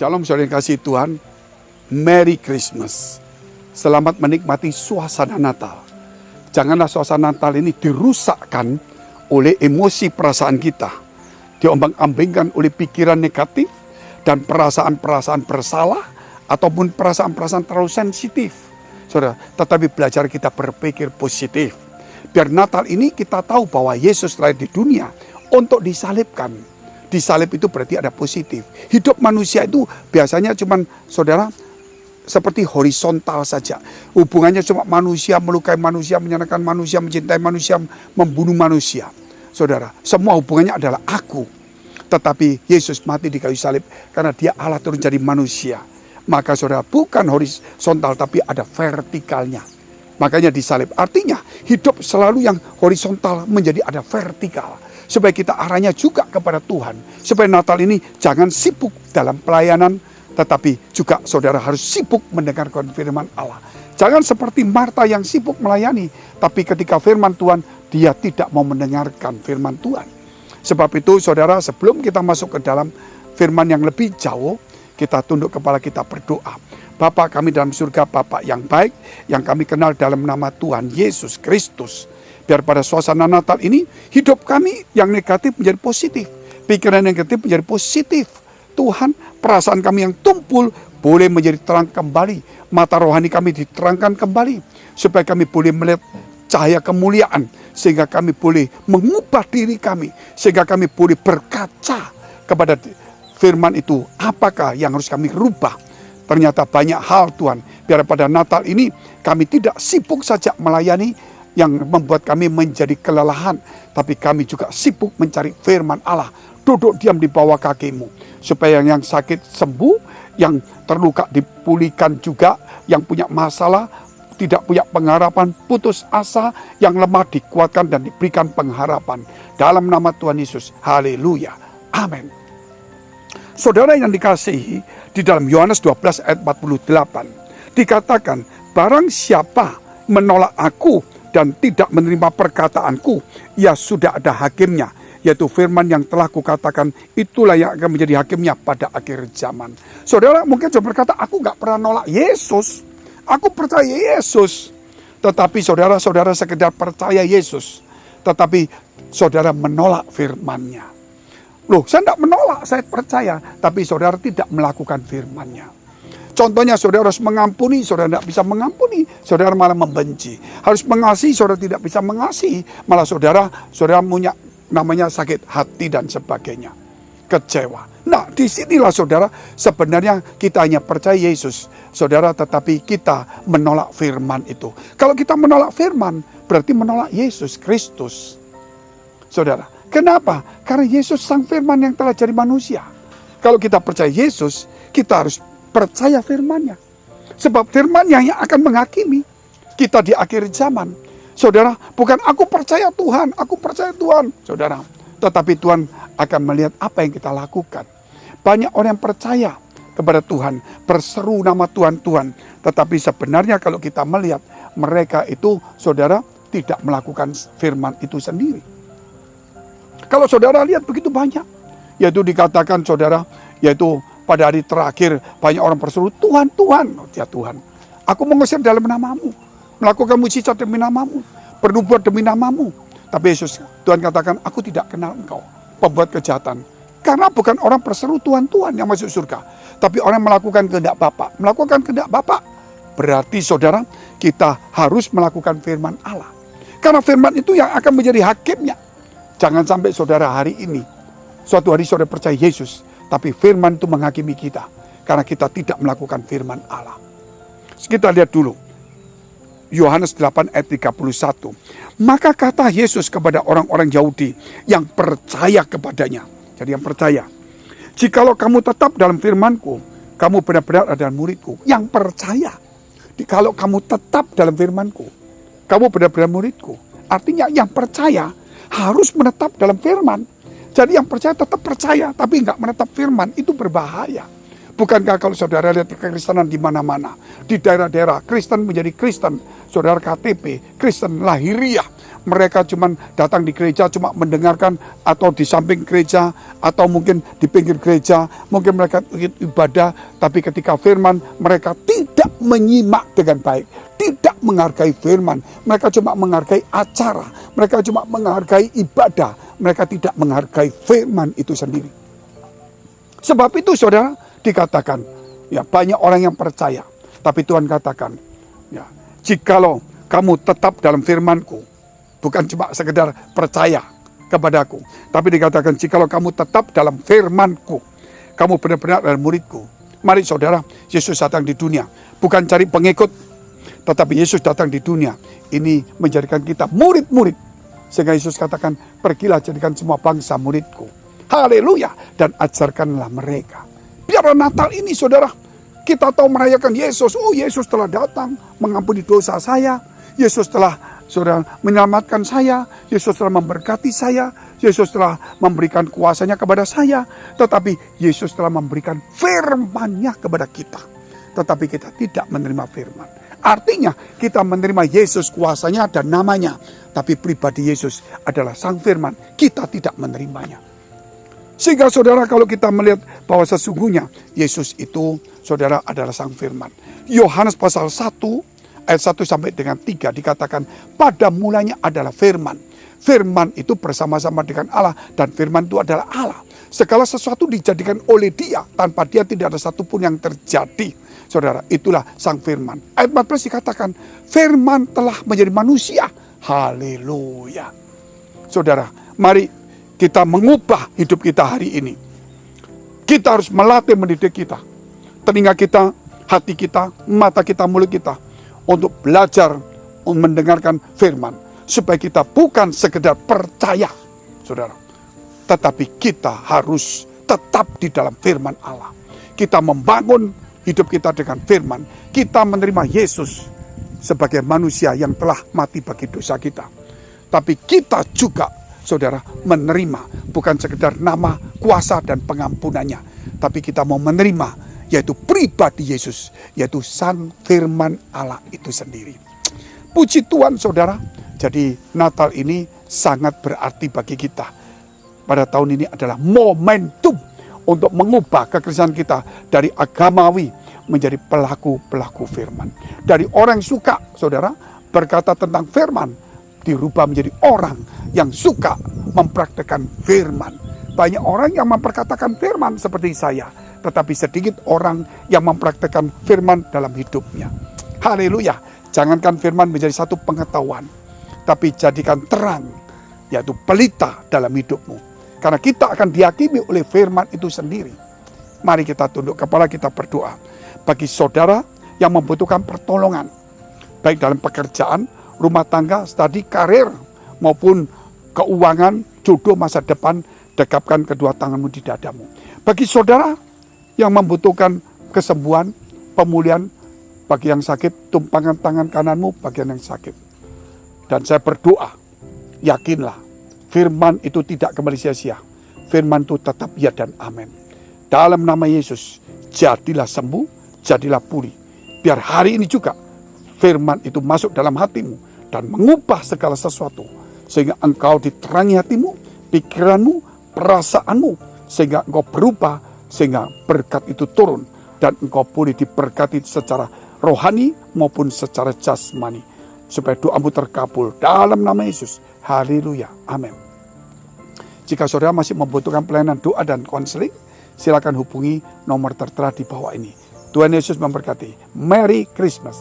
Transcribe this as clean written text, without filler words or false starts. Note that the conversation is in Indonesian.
Shalom saudara yang kasih Tuhan. Merry Christmas. Selamat menikmati suasana Natal. Janganlah suasana Natal ini dirusakkan oleh emosi perasaan kita. Diombang-ambingkan oleh pikiran negatif dan perasaan-perasaan bersalah ataupun perasaan-perasaan terlalu sensitif. Saudara, tetapi belajar kita berpikir positif. Biar Natal ini kita tahu bahwa Yesus lahir di dunia untuk disalibkan. Disalib itu berarti ada positif. Hidup manusia itu biasanya cuman saudara seperti horizontal saja. Hubungannya cuma manusia melukai manusia, menyenangkan manusia, mencintai manusia, membunuh manusia. Saudara, semua hubungannya adalah aku. Tetapi Yesus mati di kayu salib karena dia Allah turun jadi manusia. Maka saudara, bukan horizontal tapi ada vertikalnya. Makanya disalib. Artinya hidup selalu yang horizontal menjadi ada vertikal. Supaya kita arahnya juga kepada Tuhan. Supaya Natal ini jangan sibuk dalam pelayanan, tetapi juga saudara harus sibuk mendengarkan firman Allah. Jangan seperti Marta yang sibuk melayani, tapi ketika firman Tuhan, dia tidak mau mendengarkan firman Tuhan. Sebab itu saudara, sebelum kita masuk ke dalam firman yang lebih jauh, kita tunduk kepala kita berdoa. Bapa kami dalam surga, Bapa yang baik, yang kami kenal dalam nama Tuhan Yesus Kristus. Biar pada suasana Natal ini, hidup kami yang negatif menjadi positif. Pikiran yang negatif menjadi positif. Tuhan, perasaan kami yang tumpul boleh menjadi terang kembali. Mata rohani kami diterangkan kembali. Supaya kami boleh melihat cahaya kemuliaan. Sehingga kami boleh mengubah diri kami. Sehingga kami boleh berkaca kepada firman itu. Apakah yang harus kami rubah? Ternyata banyak hal Tuhan. Biar pada Natal ini kami tidak sibuk saja melayani yang membuat kami menjadi kelelahan. Tapi kami juga sibuk mencari firman Allah. Duduk diam di bawah kakimu. Supaya yang sakit sembuh, yang terluka dipulihkan juga, yang punya masalah, tidak punya pengharapan, putus asa, yang lemah dikuatkan dan diberikan pengharapan. Dalam nama Tuhan Yesus. Haleluya. Amin. Saudara yang dikasihi, di dalam Yohanes 12 ayat 48. Dikatakan, barang siapa menolak aku dan tidak menerima perkataanku, ya sudah ada hakimnya, yaitu firman yang telah kukatakan, itulah yang akan menjadi hakimnya pada akhir zaman. Saudara mungkin coba berkata, aku gak pernah nolak Yesus, aku percaya Yesus. Tetapi saudara-saudara sekedar percaya Yesus, tetapi saudara menolak firman-Nya. Loh, saya tidak menolak, saya percaya, tapi saudara tidak melakukan firman-Nya. Contohnya saudara harus mengampuni, saudara tidak bisa mengampuni, saudara malah membenci. Harus mengasihi, saudara tidak bisa mengasihi, malah saudara punya namanya sakit hati dan sebagainya. Kecewa. Nah, disinilah saudara sebenarnya kita hanya percaya Yesus, saudara, tetapi kita menolak firman itu. Kalau kita menolak firman, berarti menolak Yesus Kristus. Saudara, kenapa? Karena Yesus sang firman yang telah jadi manusia. Kalau kita percaya Yesus, kita harus percaya firman-Nya. Sebab firman-Nya yang akan menghakimi kita di akhir zaman. Saudara, bukan aku percaya Tuhan, aku percaya Tuhan. Saudara, tetapi Tuhan akan melihat apa yang kita lakukan. Banyak orang yang percaya kepada Tuhan, berseru nama Tuhan, Tuhan. Tetapi sebenarnya kalau kita melihat, mereka itu, saudara, tidak melakukan firman itu sendiri. Kalau saudara lihat begitu banyak, yaitu dikatakan saudara, yaitu pada hari terakhir banyak orang berseru, Tuhan, Tuhan. Oh, ya Tuhan, aku mengusir dalam namamu, melakukan mujizat demi namamu, bernubuat demi namamu. Tapi Yesus, Tuhan katakan, aku tidak kenal engkau, pembuat kejahatan. Karena bukan orang berseru Tuhan, Tuhan yang masuk surga, tapi orang melakukan kehendak Bapa. Melakukan kehendak Bapa berarti saudara, kita harus melakukan firman Allah. Karena firman itu yang akan menjadi hakimnya. Jangan sampai saudara hari ini, suatu hari saudara percaya Yesus, tapi firman itu menghakimi kita. Karena kita tidak melakukan firman Allah. Kita lihat dulu. Yohanes 8 ayat 31. Maka kata Yesus kepada orang-orang Yahudi yang percaya kepadanya. Jadi yang percaya. Jikalau kamu tetap dalam firman-Ku, kamu benar-benar adalah murid-Ku. Yang percaya. Kalau kamu tetap dalam firman-Ku, kamu benar-benar murid-Ku. Artinya yang percaya harus menetap dalam firman. Jadi yang percaya tetap percaya, tapi nggak menetap firman, itu berbahaya. Bukankah kalau saudara lihat kekristenan di mana-mana, di daerah-daerah Kristen menjadi Kristen, saudara KTP, Kristen lahiriah, mereka cuma datang di gereja, cuma mendengarkan, atau di samping gereja, atau mungkin di pinggir gereja, mungkin mereka ibadah, tapi ketika firman mereka tidak menyimak dengan baik, tidak menghargai firman, mereka cuma menghargai acara, mereka cuma menghargai ibadah, mereka tidak menghargai firman itu sendiri. Sebab itu saudara, dikatakan, ya banyak orang yang percaya, tapi Tuhan katakan, ya jikalau kamu tetap dalam firman-Ku, bukan cuma sekedar percaya kepadaku, tapi dikatakan jikalau kamu tetap dalam firman-Ku, kamu benar-benar adalah murid-Ku. Mari saudara, Yesus datang di dunia, bukan cari pengikut, tetapi Yesus datang di dunia, ini menjadikan kita murid-murid. Sehingga Yesus katakan, pergilah jadikan semua bangsa murid-Ku. Haleluya, dan ajarkanlah mereka. Biar Natal ini saudara, kita tahu merayakan Yesus. Oh, Yesus telah datang mengampuni dosa saya. Yesus telah saudara menyelamatkan saya. Yesus telah memberkati saya. Yesus telah memberikan kuasanya kepada saya. Tetapi Yesus telah memberikan firman-Nya kepada kita. Tetapi kita tidak menerima firman. Artinya kita menerima Yesus kuasanya dan namanya. Tapi pribadi Yesus adalah sang firman. Kita tidak menerimanya. Sehingga saudara, kalau kita melihat bahwa sesungguhnya Yesus itu saudara adalah sang firman. Yohanes pasal 1 ayat 1 sampai dengan 3 dikatakan, pada mulanya adalah firman. Firman itu bersama-sama dengan Allah, dan firman itu adalah Allah. Segala sesuatu dijadikan oleh Dia, tanpa Dia tidak ada satupun yang terjadi. Saudara, itulah sang firman. Ayat 14 dikatakan, firman telah menjadi manusia. Haleluya. Saudara, mari kita mengubah hidup kita hari ini. Kita harus melatih mendidik kita, telinga kita, hati kita, mata kita, mulut kita, untuk belajar mendengarkan firman, supaya kita bukan sekedar percaya, saudara, tetapi kita harus tetap di dalam firman Allah. Kita membangun hidup kita dengan firman. Kita menerima Yesus sebagai manusia yang telah mati bagi dosa kita. Tapi kita juga, saudara, menerima bukan sekedar nama, kuasa, dan pengampunannya, tapi kita mau menerima yaitu pribadi Yesus, yaitu sang firman Allah itu sendiri. Puji Tuhan saudara, jadi Natal ini sangat berarti bagi kita. Pada tahun ini adalah momentum untuk mengubah kekristenan kita dari agamawi menjadi pelaku-pelaku firman. Dari orang yang suka, saudara, berkata tentang firman, dirubah menjadi orang yang suka mempraktikkan firman. Banyak orang yang memperkatakan firman seperti saya, tetapi sedikit orang yang mempraktikkan firman dalam hidupnya. Haleluya. Jangankan firman menjadi satu pengetahuan, tapi jadikan terang, yaitu pelita dalam hidupmu. Karena kita akan dihakimi oleh firman itu sendiri. Mari kita tunduk kepala, kita berdoa. Bagi saudara yang membutuhkan pertolongan, baik dalam pekerjaan, rumah tangga, studi, karir, maupun keuangan, jodoh, masa depan, dekapkan kedua tanganmu di dadamu. Bagi saudara yang membutuhkan kesembuhan, pemulihan, bagi yang sakit, tumpangkan tangan kananmu bagian yang sakit. Dan saya berdoa, yakinlah, firman itu tidak kembali sia-sia. Firman itu tetap ya dan amin. Dalam nama Yesus, jadilah sembuh, jadilah pulih. Biar hari ini juga firman itu masuk dalam hatimu dan mengubah segala sesuatu, sehingga engkau diterangi hatimu, pikiranmu, perasaanmu, sehingga engkau berubah, sehingga berkat itu turun, dan engkau boleh diberkati secara rohani maupun secara jasmani, supaya doamu terkabul dalam nama Yesus. Haleluya, amin. Jika saudara masih membutuhkan pelayanan doa dan konseling, silakan hubungi nomor tertera di bawah ini. Tuhan Yesus memberkati. Merry Christmas.